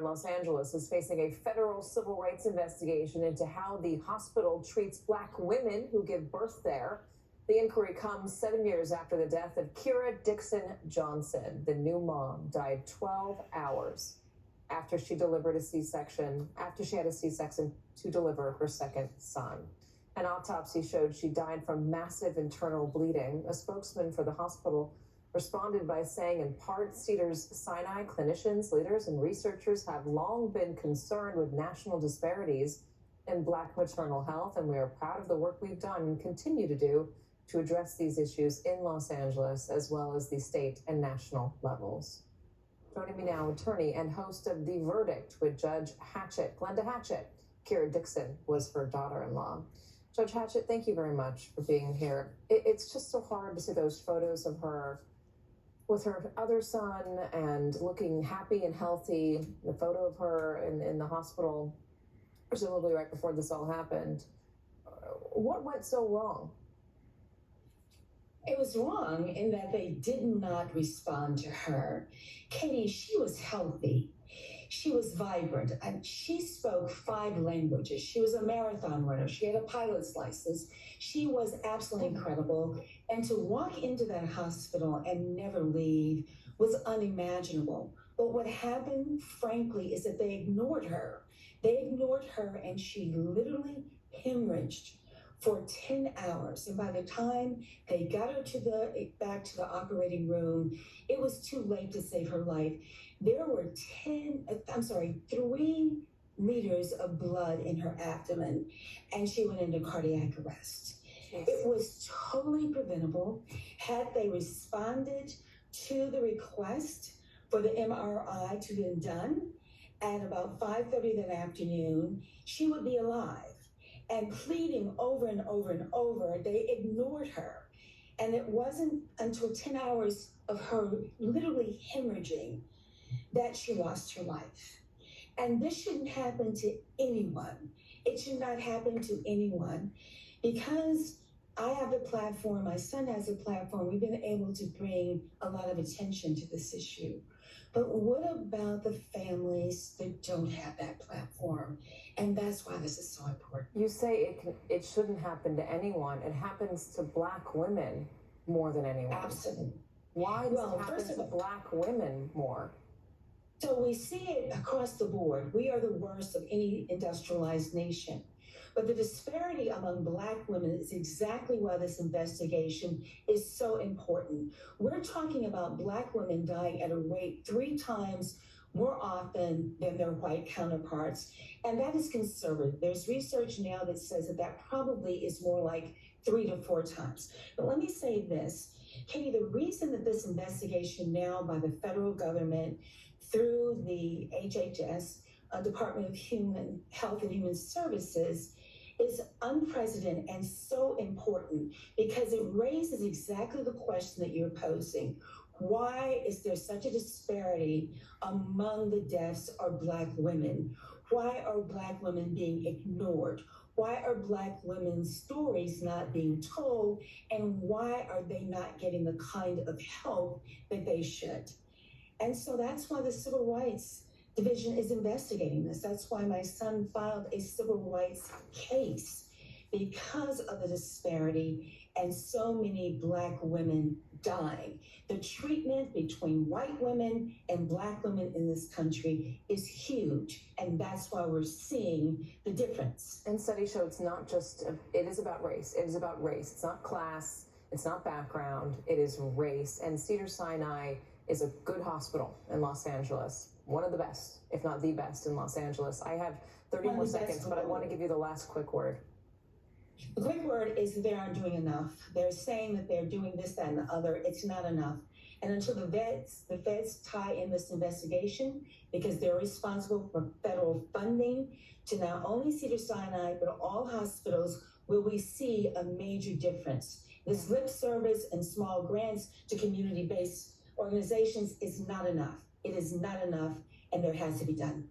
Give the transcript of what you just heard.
Los Angeles is facing a federal civil rights investigation into how the hospital treats Black women who give birth there. The inquiry comes 7 years after the death of Kira Dixon Johnson. The new mom died 12 hours after she delivered a C-section, to deliver her second son. An autopsy showed she died from massive internal bleeding. A spokesman for the hospital responded by saying, in part, Cedars-Sinai clinicians, leaders, and researchers have long been concerned with national disparities in Black maternal health, and we are proud of the work we've done and continue to do to address these issues in Los Angeles, as well as the state and national levels. Joining me now, attorney and host of The Verdict with Judge Hatchett, Glenda Hatchett. Kira Dixon was her daughter-in-law. Judge Hatchett, thank you very much for being here. It's just so hard to see those photos of her with her other son and looking happy and healthy, the photo of her in the hospital, presumably right before this all happened. What went so wrong? It was wrong in that they did not respond to her. Katie, she was healthy. She was vibrant, and she spoke 5 languages. She was a marathon runner. She had a pilot's license. She was absolutely incredible. And to walk into that hospital and never leave was unimaginable. But what happened, frankly, is that they ignored her. They ignored her, and she literally hemorrhaged for 10 hours. And by the time they got her back to the operating room, it was too late to save her life. There were 3 liters of blood in her abdomen, and she went into cardiac arrest. Yes. It was totally preventable. Had they responded to the request for the MRI to be done at about 5:30 that afternoon, she would be alive. And pleading over and over and over, they ignored her. And it wasn't until 10 hours of her literally hemorrhaging that she lost her life. And this shouldn't happen to anyone. It should not happen to anyone. Because I have a platform, my son has a platform, we've been able to bring a lot of attention to this issue. But what about the families that don't have that platform? And that's why this is so important. You say it shouldn't happen to anyone. It happens to Black women more than anyone. Absolutely. Why does it happen to Black women more? So we see it across the board. We are the worst of any industrialized nation. But the disparity among Black women is exactly why this investigation is so important. We're talking about Black women dying at a rate 3 times more often than their white counterparts. And that is conservative. There's research now that says that probably is more like 3 to 4 times. But let me say this, Katie, the reason that this investigation now by the federal government through the HHS, Department of Human Health and Human Services, is unprecedented and so important because it raises exactly the question that you're posing. Why is there such a disparity among the deaths of Black women? Why are Black women being ignored? Why are Black women's stories not being told? And why are they not getting the kind of help that they should? And so that's why the Civil Rights Division is investigating this. That's why my son filed a civil rights case, because of the disparity and so many Black women dying. The treatment between white women and Black women in this country is huge, and that's why we're seeing the difference. And studies show it's not just, it is about race. It is about race. It's not class. It's not background. It is race. And Cedars-Sinai is a good hospital in Los Angeles. One of the best, if not the best in Los Angeles. I have 30 more seconds, but I want to give you the last quick word. The quick word is that they aren't doing enough. They're saying that they're doing this, that, and the other. It's not enough. And until the feds tie in this investigation, because they're responsible for federal funding to not only Cedars-Sinai, but all hospitals, will we see a major difference. This lip service and small grants to community-based organizations is not enough. It is not enough, and there has to be done.